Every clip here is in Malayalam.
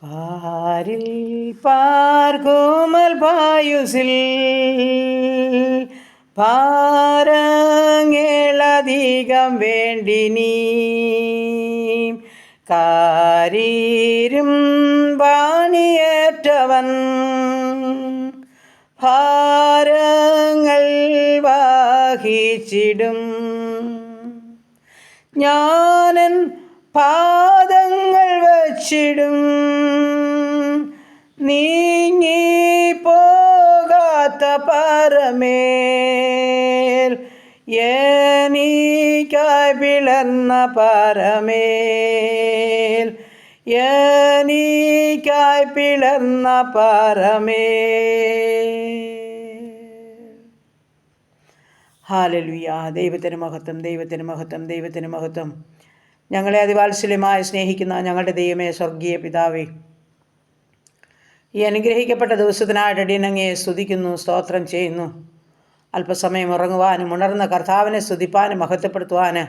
പാരിൽ പാർകോമൽ പായുസിൽ പാരങ്ങളധികം വേണ്ടിനി കാരീരും വാണിയേറ്റവൻ ഭാരങ്ങൾ വഹിച്ചിടും. ഞാനൻ പാദങ്ങൾ വച്ചിടും നീങ്ങിപ്പോകാത്ത പാറമേൽ, എനിക്കായി പിളർന്ന പാറമേൽ, എനിക്കായി പിളർന്ന പാറമേൽ. ഹല്ലേലൂയ. ദൈവത്തിന് മഹത്വം, ദൈവത്തിന് മഹത്വം, ദൈവത്തിന് മഹത്വം. ഞങ്ങളെ അതിവാത്സല്യമായി സ്നേഹിക്കുന്ന ഞങ്ങളുടെ ദൈവമേ, സ്വർഗീയ പിതാവേ, ഈ അനുഗ്രഹിക്കപ്പെട്ട ദിവസത്തിനായിട്ട് അടിയനങ്ങയെ സ്തുതിക്കുന്നു, സ്തോത്രം ചെയ്യുന്നു. അല്പസമയം ഉറങ്ങുവാനും ഉണർന്ന കർത്താവിനെ സ്തുതിപ്പാനും മഹത്വപ്പെടുത്തുവാനും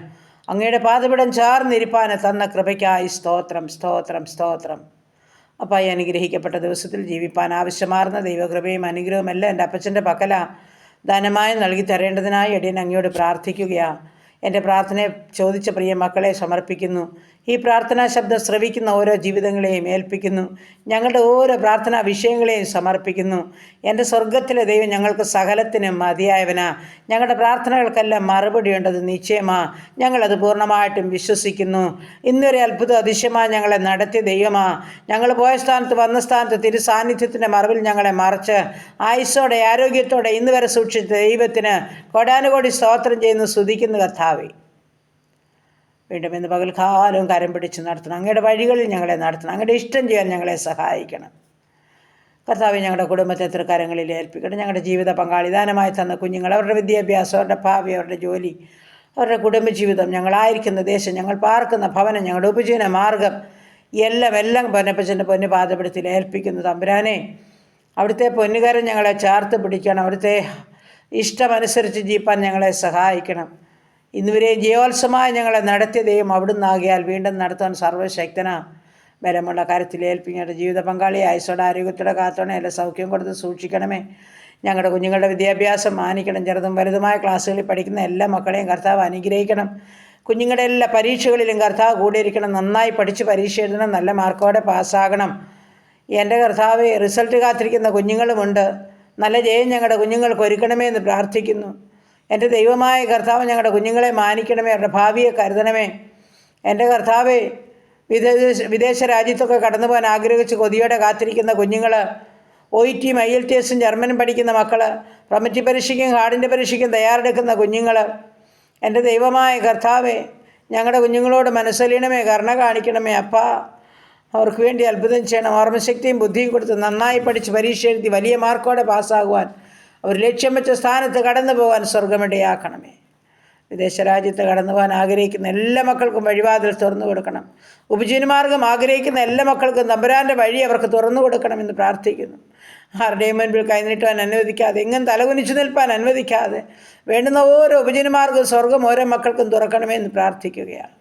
അങ്ങയുടെ പാദപിടം ചാർന്നിരിപ്പാനും തന്ന കൃപയ്ക്കായി സ്തോത്രം, സ്തോത്രം, സ്തോത്രം. അപ്പോൾ ഈ അനുഗ്രഹിക്കപ്പെട്ട ദിവസത്തിൽ ജീവിപ്പാൻ ആവശ്യമാർന്ന ദൈവകൃപയും അനുഗ്രഹവും എല്ലാം എൻ്റെ അപ്പച്ചൻ്റെ പക്കല ധനമായി നൽകി തരേണ്ടതിനായി അടിയൻ അങ്ങയോട് പ്രാർത്ഥിക്കുകയാണ്. എൻ്റെ പ്രാർത്ഥനയെ ചോദിച്ച പ്രിയ മക്കളെ സമർപ്പിക്കുന്നു. ഈ പ്രാർത്ഥനാ ശബ്ദം ശ്രവിക്കുന്ന ഓരോ ജീവിതങ്ങളെയും ഏൽപ്പിക്കുന്നു. ഞങ്ങളുടെ ഓരോ പ്രാർത്ഥനാ വിഷയങ്ങളെയും സമർപ്പിക്കുന്നു. എൻ്റെ സ്വർഗത്തിലെ ദൈവം ഞങ്ങൾക്ക് സകലത്തിനും മതിയായവനാ. ഞങ്ങളുടെ പ്രാർത്ഥനകൾക്കെല്ലാം മറുപടിയുണ്ടത് നിശ്ചയമാ. ഞങ്ങളത് പൂർണ്ണമായിട്ടും വിശ്വസിക്കുന്നു. ഇന്നൊരു അത്ഭുത അതിശയമായി ഞങ്ങളെ നടത്തിയ ദൈവമാ. ഞങ്ങൾ പോയ സ്ഥാനത്ത് വന്ന സ്ഥാനത്ത് തിരു സാന്നിധ്യത്തിൻ്റെ മറവിൽ ഞങ്ങളെ മറച്ച് ആയുസ്സോടെ ആരോഗ്യത്തോടെ ഇന്ന് വരെ സൂക്ഷിച്ച ദൈവത്തിന് കോടാനുകോടി സ്തോത്രം ചെയ്യുന്നു, സ്തുതിക്കുന്നു കർത്താവേ. വീണ്ടും ഇന്ന് പകൽക്കാലവും കരം പിടിച്ച് നടത്തണം. അങ്ങയുടെ വഴികളിൽ ഞങ്ങളെ നടത്തണം. അങ്ങയുടെ ഇഷ്ടം ചെയ്യാൻ ഞങ്ങളെ സഹായിക്കണം കർത്താവേ. ഞങ്ങളുടെ കുടുംബത്തെ തൃക്കരങ്ങളിൽ ഏൽപ്പിക്കണം. ഞങ്ങളുടെ ജീവിത പങ്കാളി ദാനമായി തന്ന കുഞ്ഞുങ്ങൾ, അവരുടെ വിദ്യാഭ്യാസം, അവരുടെ ഭാവി, അവരുടെ ജോലി, അവരുടെ കുടുംബജീവിതം, ഞങ്ങളായിരിക്കുന്ന ദേശം, ഞങ്ങൾ പാർക്കുന്ന ഭവനം, ഞങ്ങളുടെ ഉപജീവന മാർഗം എല്ലാം പൊന്നപ്പച്ചൻ്റെ പൊന്നു പാദപീഠത്തിൽ ഏൽപ്പിക്കുന്നു തമ്പുരാനെ. അവിടുത്തെ പൊന്നുകാരൻ ഞങ്ങളെ ചേർത്ത് പിടിക്കണം. അവിടുത്തെ ഇഷ്ടമനുസരിച്ച് ജീവിപ്പാൻ ഞങ്ങളെ സഹായിക്കണം. ഇന്നുവരെ ജയോത്സവമായി ഞങ്ങളെ നടത്തിയ ദൈവം അവിടുന്നാകിയാൽ വീണ്ടും നടത്താൻ സർവ്വശക്തനാ. ബലമുള്ള കാര്യത്തിൽ ഏൽപ്പിങ്ങളുടെ ജീവിത പങ്കാളി ആയുസ്സോടെ ആരോഗ്യത്തോടെ കാത്തോണേ. എല്ലാ സൗഖ്യം കൊടുത്ത് സൂക്ഷിക്കണമേ. ഞങ്ങളുടെ കുഞ്ഞുങ്ങളുടെ വിദ്യാഭ്യാസം മാനിക്കണം. ചെറുതും വലുതുമായ ക്ലാസ്സുകളിൽ പഠിക്കുന്ന എല്ലാ മക്കളെയും കർത്താവ് അനുഗ്രഹിക്കണം. കുഞ്ഞുങ്ങളുടെ എല്ലാ പരീക്ഷകളിലും കർത്താവ് കൂടിയിരിക്കണം. നന്നായി പഠിച്ച് പരീക്ഷ എഴുതണം. നല്ല മാർക്കോടെ പാസ്സാകണം. എൻ്റെ കർത്താവ് റിസൾട്ട് കാത്തിരിക്കുന്ന കുഞ്ഞുങ്ങളുമുണ്ട്. നല്ല ജയം ഞങ്ങളുടെ കുഞ്ഞുങ്ങൾക്ക് ഒരുക്കണമേ എന്ന് പ്രാർത്ഥിക്കുന്നു. എൻ്റെ ദൈവമായ കർത്താവ് ഞങ്ങളുടെ കുഞ്ഞുങ്ങളെ മാനിക്കണമേ. അവരുടെ ഭാവിയെ കരുതണമേ. എൻ്റെ കർത്താവെ, വിദേശ രാജ്യത്തൊക്കെ കടന്നു പോകാൻ ആഗ്രഹിച്ച് കൊതിയോടെ കാത്തിരിക്കുന്ന കുഞ്ഞുങ്ങൾ, OET IELTS ജർമ്മനും പഠിക്കുന്ന മക്കൾ, പ്രൊമറ്റി പരീക്ഷയ്ക്കും ഹാർഡിൻ്റെ പരീക്ഷയ്ക്കും തയ്യാറെടുക്കുന്ന കുഞ്ഞുങ്ങൾ, എൻ്റെ ദൈവമായ കർത്താവെ, ഞങ്ങളുടെ കുഞ്ഞുങ്ങളോട് മനസ്സലിയണമേ, കരുണ കാണിക്കണമേ. അപ്പാ, അവർക്ക് വേണ്ടി അത്ഭുതം ചെയ്യണം. ഓർമ്മശക്തിയും ബുദ്ധിയും കൊടുത്ത് നന്നായി പഠിച്ച് പരീക്ഷ എഴുതി വലിയ മാർക്കോടെ പാസ്സാകുവാൻ, അവർ ലക്ഷ്യം വെച്ച സ്ഥാനത്ത് കടന്നു പോകാൻ സ്വർഗമിടയാക്കണമേ. വിദേശ രാജ്യത്ത് കടന്നു പോകാൻ ആഗ്രഹിക്കുന്ന എല്ലാ മക്കൾക്കും വഴിവാതിൽ തുറന്നു കൊടുക്കണം. ഉപജീവനമാർഗം ആഗ്രഹിക്കുന്ന എല്ലാ മക്കൾക്കും തമ്പുരാൻ്റെ വഴി അവർക്ക് തുറന്നു കൊടുക്കണമെന്ന് പ്രാർത്ഥിക്കുന്നു. ആരുടെയും മുൻപിൽ കൈനീട്ടാൻ അനുവദിക്കാതെ, എങ്ങും തലകുനിച്ചു നിൽപ്പാൻ അനുവദിക്കാതെ വേണ്ടുന്ന ഓരോ ഉപജീവനമാർഗവും സ്വർഗം ഓരോ മക്കൾക്കും തുറക്കണമെന്ന് പ്രാർത്ഥിക്കുകയാണ്.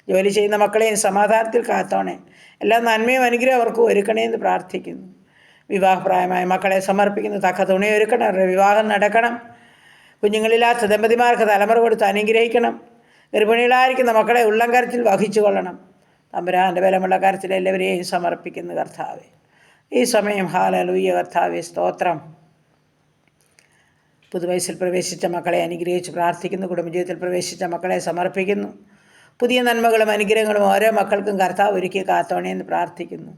ജോലി ചെയ്യുന്ന മക്കളെയും സമാധാനത്തിൽ കാത്തോണേ. എല്ലാ നന്മയും അനുഗ്രഹം അവർക്ക് ഒരുക്കണേ എന്ന് പ്രാർത്ഥിക്കുന്നു. വിവാഹപ്രായമായ മക്കളെ സമർപ്പിക്കുന്നു. തക്ക തുണി ഒരുക്കണം. അവരുടെ വിവാഹം നടക്കണം. കുഞ്ഞുങ്ങളില്ലാത്ത ദമ്പതിമാർക്ക് തലമുറ കൊടുത്ത് അനുഗ്രഹിക്കണം. ഗർഭിണികളായിരിക്കുന്ന മക്കളെ ഉള്ളം കരത്തിൽ വഹിച്ചു കൊള്ളണം. തമ്പുരാൻ്റെ ബലമുള്ള കരത്തിൽ എല്ലാവരെയും സമർപ്പിക്കുന്നു കർത്താവേ. ഈ സമയം ഹല്ലേലൂയ കർത്താവേ, സ്തോത്രം. പുതുവയസ്സിൽ പ്രവേശിച്ച മക്കളെ അനുഗ്രഹിച്ച് പ്രാർത്ഥിക്കുന്നു. കുടുംബജീവിതത്തിൽ പ്രവേശിച്ച മക്കളെ സമർപ്പിക്കുന്നു. പുതിയ നന്മകളും അനുഗ്രഹങ്ങളും ഓരോ മക്കൾക്കും കർത്താവ് ഒരുക്കി കാത്തോണേ എന്ന് പ്രാർത്ഥിക്കുന്നു.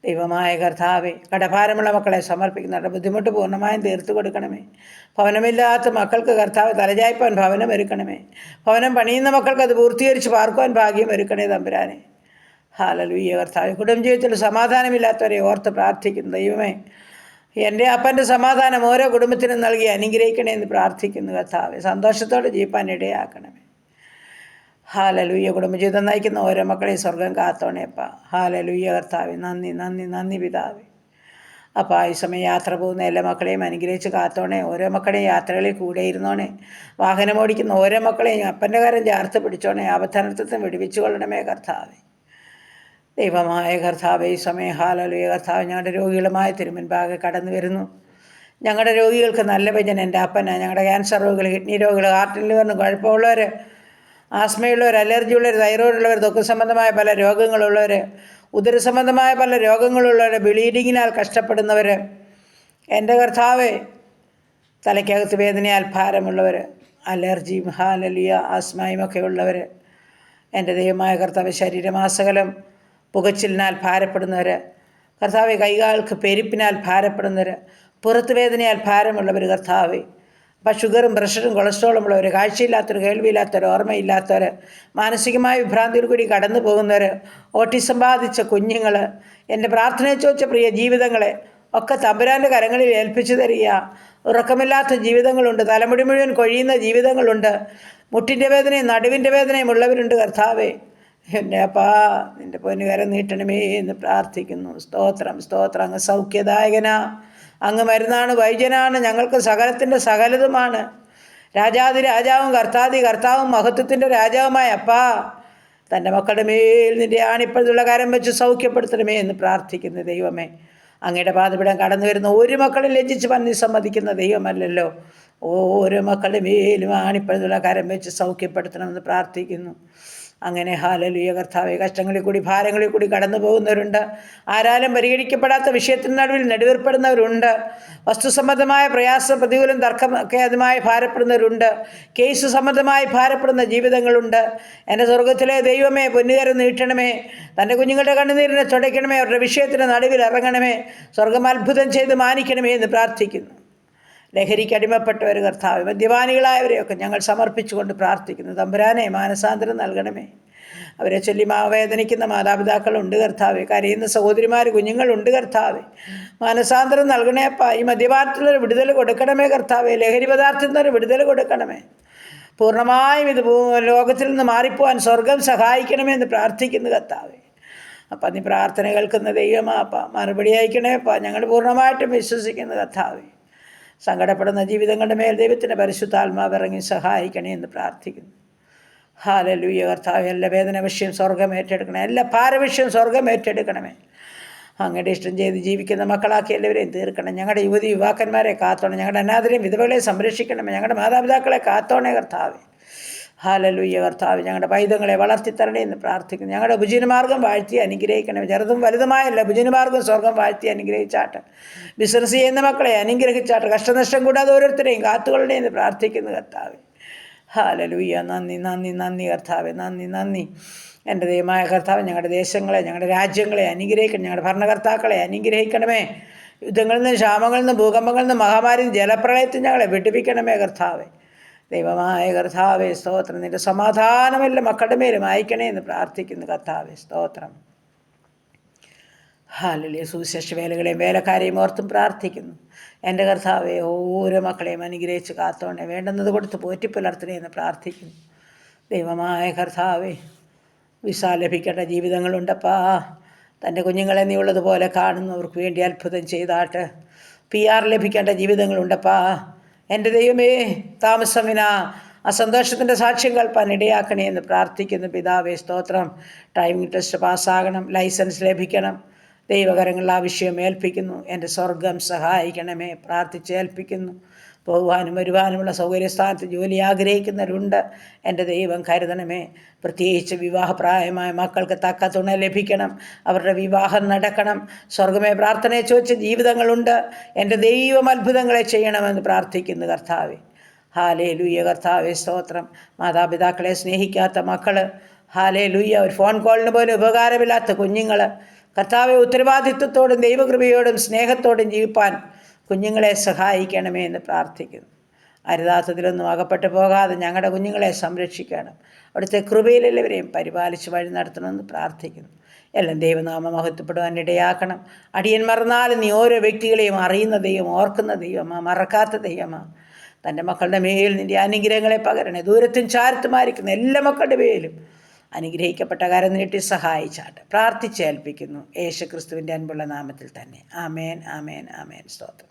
ദൈവമായ കർത്താവെ, കടഭാരമുള്ള മക്കളെ സമർപ്പിക്കുന്നുണ്ട്. ബുദ്ധിമുട്ട് പൂർണ്ണമായും തീർത്തു കൊടുക്കണമേ. ഭവനമില്ലാത്ത മക്കൾക്ക് കർത്താവ് തലചായ്പാൻ ഭവനം ഒരുക്കണമേ. ഭവനം പണിയുന്ന മക്കൾക്ക് അത് പൂർത്തീകരിച്ച് പാർക്കുവാൻ ഭാഗ്യം ഒരുക്കണേ തമ്പുരാനെ. ഹല്ലേലൂയ കർത്താവെ. കുടുംബജീവിതത്തിൽ സമാധാനമില്ലാത്തവരെ ഓർത്ത് പ്രാർത്ഥിക്കുന്നു. ദൈവമേ, എൻ്റെ അപ്പൻ്റെ സമാധാനം ഓരോ കുടുംബത്തിനും നൽകി അനുഗ്രഹിക്കണേ എന്ന് പ്രാർത്ഥിക്കുന്നു കർത്താവെ. സന്തോഷത്തോടെ ജീവിപ്പാൻ ഇടയാക്കണമേ. ഹല്ലേലൂയ. കുടുംബജീവിതം നയിക്കുന്ന ഓരോ മക്കളെയും സ്വർഗം കാത്തോണേപ്പാ. ഹല്ലേലൂയ കർത്താവേ. നന്ദി നന്ദി നന്ദി പിതാവേ. അപ്പോൾ ഈ സമയം യാത്ര പോകുന്ന എല്ലാ മക്കളെയും അനുഗ്രഹിച്ച് കാത്തോണേ. ഓരോ മക്കളെയും യാത്രകളിൽ കൂടെ ഇരുന്നോണേ. വാഹനമോടിക്കുന്ന ഓരോ മക്കളെയും അപ്പൻ്റെ കാര്യം ചേർത്ത് പിടിച്ചോണേ. ആപത്തനർത്ഥത്തിന് വിടുവിച്ചു കൊള്ളണമേ കർത്താവേ. ദൈവമായ കർത്താവേ, ഈ സമയം ഹല്ലേലൂയ കർത്താവ് ഞങ്ങളുടെ രോഗികളുമായി തിരുമുൻപാകെ കടന്നു വരുന്നു. ഞങ്ങളുടെ രോഗികൾക്ക് നല്ല ഭജന എൻ്റെ അപ്പന. ഞങ്ങളുടെ ക്യാൻസർ രോഗികൾ, കിഡ്നി രോഗികൾ, ഹാർട്ടിൽ വന്ന് കുഴപ്പമുള്ളവർ, ആസ്മയുള്ളവർ, അലർജിയുള്ളവർ, തൈറോയിഡുള്ളവർ, ത്വക്ക് സംബന്ധമായ പല രോഗങ്ങളുള്ളവർ, ഉദര സംബന്ധമായ പല രോഗങ്ങളുള്ളവർ, ബ്ലീഡിങ്ങിനാൽ കഷ്ടപ്പെടുന്നവർ, എൻ്റെ കർത്താവേ, തലയ്ക്കകത്ത് വേദനയാൽ ഭാരമുള്ളവർ, അലർജിയും ഹല്ലേലൂയ ആസ്മയും ഒക്കെ ഉള്ളവർ, എൻ്റെ ദൈവമായ കർത്താവ്, ശരീരമാസകലം പുകച്ചിലിനാൽ ഭാരപ്പെടുന്നവർ, കർത്താവെ, കൈകാലുകൾക്ക് പെരുപ്പിനാൽ ഭാരപ്പെടുന്നവർ, പുറത്ത് വേദനയാൽ ഭാരമുള്ളവർ, കർത്താവെ, അപ്പം ഷുഗറും പ്രഷറും കൊളസ്ട്രോളും ഉള്ളവർ, കാഴ്ചയില്ലാത്തവർ, കേൾവിയില്ലാത്തവർ, ഓർമ്മയില്ലാത്തവർ, മാനസികമായ വിഭ്രാന്തിയിൽ കൂടി കടന്നു പോകുന്നവർ, ഓട്ടിസം ബാധിച്ച കുഞ്ഞുങ്ങൾ, എൻ്റെ പ്രാർത്ഥനയെ ചോദിച്ച പ്രിയ ജീവിതങ്ങളെ ഒക്കെ തമ്പുരാൻ്റെ കരങ്ങളിൽ ഏൽപ്പിച്ചു തരിക. ഉറക്കമില്ലാത്ത ജീവിതങ്ങളുണ്ട്, തലമുടി മുഴുവൻ കൊഴിയുന്ന ജീവിതങ്ങളുണ്ട്, മുട്ടിൻ്റെ വേദനയും നടുവിൻ്റെ വേദനയും ഉള്ളവരുണ്ട്. കർത്താവേ, എൻ്റെ അപ്പാ, നിൻ്റെ പൊന്നുകരം നീട്ടണമേ എന്ന് പ്രാർത്ഥിക്കുന്നു. സ്തോത്രം, സ്തോത്രം. അങ്ങ് സൗഖ്യദായകനാ, അങ്ങ് മരുന്നാണ്, വൈദ്യനാണ്, ഞങ്ങൾക്ക് സകലത്തിൻ്റെ സകലതുമാണ്. രാജാതി രാജാവും കർത്താതി കർത്താവും മഹത്വത്തിൻ്റെ രാജാവുമായ അപ്പാ, തൻ്റെ മക്കളുടെ മേൽ നിൻ്റെ ആണിപ്പഴുതുള്ള കരം വെച്ച് സൗഖ്യപ്പെടുത്തണമേ എന്ന് പ്രാർത്ഥിക്കുന്നു. ദൈവമേ, അങ്ങയുടെ പാതപിടം കടന്നു വരുന്ന ഒരു മക്കളും ലജ്ജിച്ച് പന്നി സമ്മതിക്കുന്ന ദൈവമല്ലല്ലോ. ഓരോ മക്കളുടെ മേലും ആണിപ്പഴുതുള്ള കരം വെച്ച് സൗഖ്യപ്പെടുത്തണമെന്ന് പ്രാർത്ഥിക്കുന്നു. അങ്ങനെ ഹല്ലേലൂയ കർത്താവേ, കഷ്ടങ്ങളിൽ കൂടി ഭാരങ്ങളിൽ കൂടി കടന്നു പോകുന്നവരുണ്ട്, ആരാലും പരിഹരിക്കപ്പെടാത്ത വിഷയത്തിന് നടുവിൽ നെടുവേർപ്പെടുന്നവരുണ്ട്, വസ്തുസംബന്ധമായ പ്രയാസ പ്രതികൂലം തർക്കമൊക്കെ അതുമായി ഭാരപ്പെടുന്നവരുണ്ട്, കേസ് സംബന്ധമായി ഭാരപ്പെടുന്ന ജീവിതങ്ങളുണ്ട്. എൻ്റെ സ്വർഗത്തിലെ ദൈവമേ, പൊന്നുകരം നീട്ടണമേ, തൻ്റെ കുഞ്ഞുങ്ങളുടെ കണ്ണുനീരിനെ തുടയ്ക്കണമേ, അവരുടെ വിഷയത്തിന് നടുവിൽ ഇറങ്ങണമേ, സ്വർഗം അത്ഭുതം ചെയ്ത് മാനിക്കണമേ എന്ന് പ്രാർത്ഥിക്കുന്നു. ലഹരിക്ക് അടിമപ്പെട്ടവർ, കർത്താവ്, മദ്യപാനികളായവരെയൊക്കെ ഞങ്ങൾ സമർപ്പിച്ചുകൊണ്ട് പ്രാർത്ഥിക്കുന്നു. തമ്പുരാനെ, മാനസാന്തരം നൽകണമേ. അവരെ ചൊല്ലി വേദനിക്കുന്ന മാതാപിതാക്കളുണ്ട് കർത്താവെ, കരയുന്ന സഹോദരിമാർ, കുഞ്ഞുങ്ങളുണ്ട് കർത്താവെ. മാനസാന്തരം നൽകണേപ്പാ. ഈ മദ്യപാനത്തിലൊരു വിടുതൽ കൊടുക്കണമേ കർത്താവെ, ലഹരി പദാർത്ഥത്തിനൊരു വിടുതൽ കൊടുക്കണമേ. പൂർണ്ണമായും ഇത് ലോകത്തിൽ നിന്ന് മാറിപ്പോവാൻ സ്വർഗം സഹായിക്കണമേ എന്ന് പ്രാർത്ഥിക്കുന്നു കർത്താവെ. അപ്പം നീ പ്രാർത്ഥന കേൾക്കുന്ന ദൈവമാപ്പാ, മറുപടി അയക്കണേപ്പാ. ഞങ്ങൾ പൂർണ്ണമായിട്ടും വിശ്വസിക്കുന്നു കർത്താവെ. സങ്കടപ്പെടുന്ന ജീവിതങ്ങളുടെ മേൽ ദൈവത്തിൻ്റെ പരിശുദ്ധാത്മാവ് ഇറങ്ങി സഹായിക്കണേ എന്ന് പ്രാർത്ഥിക്കുന്നു. ഹല്ലേലൂയ കർത്താവേ, എല്ലാ വേദന വിഷയം സ്വർഗം ഏറ്റെടുക്കണേ, എല്ലാ ഭാരവിഷയം സ്വർഗം ഏറ്റെടുക്കണമേ. അങ്ങയുടെ ഇഷ്ടം ചെയ്ത് ജീവിക്കുന്ന മക്കളാക്കി എല്ലാവരെയും തീർക്കണം. ഞങ്ങളുടെ യുവതി യുവാക്കന്മാരെ കാത്തോണം, ഞങ്ങളുടെ അനാഥരെയും വിധവകളെ സംരക്ഷിക്കണമേ, ഞങ്ങളുടെ മാതാപിതാക്കളെ കാത്തോണേ കർത്താവേ. ഹല്ലേലൂയ കർത്താവ്, ഞങ്ങളുടെ പൈതങ്ങളെ വളർത്തിത്തരണേ എന്ന് പ്രാർത്ഥിക്കുന്നു. ഞങ്ങളുടെ ഉപജീവനമാർഗം വാഴ്ത്തി അനുഗ്രഹിക്കണമേ. ചെറുതും വലുതുമായല്ല, ഉപജീവനമാർഗം സ്വർഗം വാഴ്ത്തി അനുഗ്രഹിച്ചാട്ട്. ബിസിനസ് ചെയ്യുന്ന മക്കളെ അനുഗ്രഹിച്ചാട്ട്. കഷ്ടനഷ്ടം കൂടാതെ ഓരോരുത്തരെയും കാത്തുകൊള്ളണേ എന്ന് പ്രാർത്ഥിക്കുന്നു കർത്താവേ. ഹല്ലേലൂയ. നന്ദി, നന്ദി, നന്ദി കർത്താവേ, നന്ദി, നന്ദി. എൻ്റെ ദൈവമായ കർത്താവ്, ഞങ്ങളുടെ ദേശങ്ങളെ, ഞങ്ങളുടെ രാജ്യങ്ങളെ അനുഗ്രഹിക്കണം. ഞങ്ങളുടെ ഭരണകർത്താക്കളെ അനുഗ്രഹിക്കണമേ. യുദ്ധങ്ങളിൽ നിന്ന്, ക്ഷാമങ്ങളിൽ നിന്ന്, ഭൂകമ്പങ്ങളിൽ നിന്ന്, മഹാമാരിയിൽ നിന്ന്, ജലപ്രളയത്തിൽ ഞങ്ങളെ വിടുവിക്കണമേ കർത്താവേ. ദൈവമായ കർത്താവേ, സ്തോത്രം. നിൻ്റെ സമാധാനമെല്ലാം മക്കളുടെ മേലും അയക്കണേ എന്ന് പ്രാർത്ഥിക്കുന്നു കർത്താവേ. സ്തോത്രം. ഹല്ലേലൂയ. സുവിശേഷ വേലകളെയും വേലക്കാരെയും ഓർത്തും പ്രാർത്ഥിക്കുന്നു. എൻ്റെ കർത്താവെ, ഓരോ മക്കളെയും അനുഗ്രഹിച്ച് കാത്തോണേ, വേണ്ടുന്നത് കൊടുത്ത് പോറ്റിപ്പുലർത്തണേ എന്ന് പ്രാർത്ഥിക്കുന്നു. ദൈവമായ കർത്താവെ, വിസ ലഭിക്കേണ്ട ജീവിതങ്ങളുണ്ടപ്പാ. തൻ്റെ കുഞ്ഞുങ്ങളെ നീ ഉള്ളതുപോലെ കാണുന്നവർക്ക് വേണ്ടി അത്ഭുതം ചെയ്താട്ട്. PR ലഭിക്കേണ്ട ജീവിതങ്ങളുണ്ടപ്പാ. എൻ്റെ ദൈവമേ, താമസമിന ആ സന്തോഷത്തിൻ്റെ സാക്ഷ്യം കേൾപ്പാൻ ഇടയാക്കണേ എന്ന് പ്രാർത്ഥിക്കുന്നു പിതാവേ. സ്തോത്രം. ഡ്രൈവിംഗ് ടെസ്റ്റ് പാസ്സാകണം, ലൈസൻസ് ലഭിക്കണം. ദൈവകരങ്ങളിൽ ആ വിഷയം ഏൽപ്പിക്കുന്നു. എൻ്റെ സ്വർഗം സഹായിക്കണമേ പ്രാർത്ഥിച്ച് ഏൽപ്പിക്കുന്നു. പോകുവാനും വരുവാനുമുള്ള സൗകര്യസ്ഥാനത്ത് ജോലി ആഗ്രഹിക്കുന്നവരുണ്ട്. എൻ്റെ ദൈവം കരുതണമേ. പ്രത്യേകിച്ച് വിവാഹപ്രായമായ മക്കൾക്ക് തക്ക തുണ ലഭിക്കണം, അവരുടെ വിവാഹം നടക്കണം. സ്വർഗമേ, പ്രാർത്ഥനയെ ചോദിച്ച ജീവിതങ്ങളുണ്ട്. എൻ്റെ ദൈവം അത്ഭുതങ്ങളെ ചെയ്യണമെന്ന് പ്രാർത്ഥിക്കുന്നു കർത്താവേ. ഹല്ലേലൂയ കർത്താവേ, സ്തോത്രം. മാതാപിതാക്കളെ സ്നേഹിക്കാത്ത മക്കൾ, ഹല്ലേലൂയ, ഒരു ഫോൺ കോളിന് പോലും ഉപകാരമില്ലാത്ത കുഞ്ഞുങ്ങൾ, കർത്താവെ, ഉത്തരവാദിത്വത്തോടും ദൈവകൃപയോടും സ്നേഹത്തോടും ജീവിപ്പാൻ കുഞ്ഞുങ്ങളെ സഹായിക്കണമേ എന്ന് പ്രാർത്ഥിക്കുന്നു. അരുതാത്തതിലൊന്നും അകപ്പെട്ടു പോകാതെ ഞങ്ങളുടെ കുഞ്ഞുങ്ങളെ സംരക്ഷിക്കണം. അവിടുത്തെ കൃപയിലെല്ലാവരെയും പരിപാലിച്ച് വഴി നടത്തണമെന്ന് പ്രാർത്ഥിക്കുന്നു. എല്ലാം ദൈവനാമം മഹത്വപ്പെടുവാൻ ഇടയാക്കണം. അടിയൻ മറന്നാലും നീ ഓരോ വ്യക്തികളെയും അറിയുന്ന ദൈവം, ഓർക്കുന്ന ദൈവമാ, മറക്കാത്ത ദൈവമാ. തൻ്റെ മക്കളുടെ മേൽ നിൻ്റെ അനുഗ്രഹങ്ങളെ പകരണേ. ദൂരത്തും ചാരത്തുമായിരിക്കുന്ന എല്ലാ മക്കളുടെ മേലും അനുഗ്രഹിക്കപ്പെട്ട കരം നീട്ടി സഹായിച്ചാട്ട് പ്രാർത്ഥിച്ചേൽപ്പിക്കുന്നു യേശുക്രിസ്തുവിൻ്റെ അൻപുള്ള നാമത്തിൽ തന്നെ. ആമേൻ, ആമേൻ, ആമേൻ. സ്തോത്രം.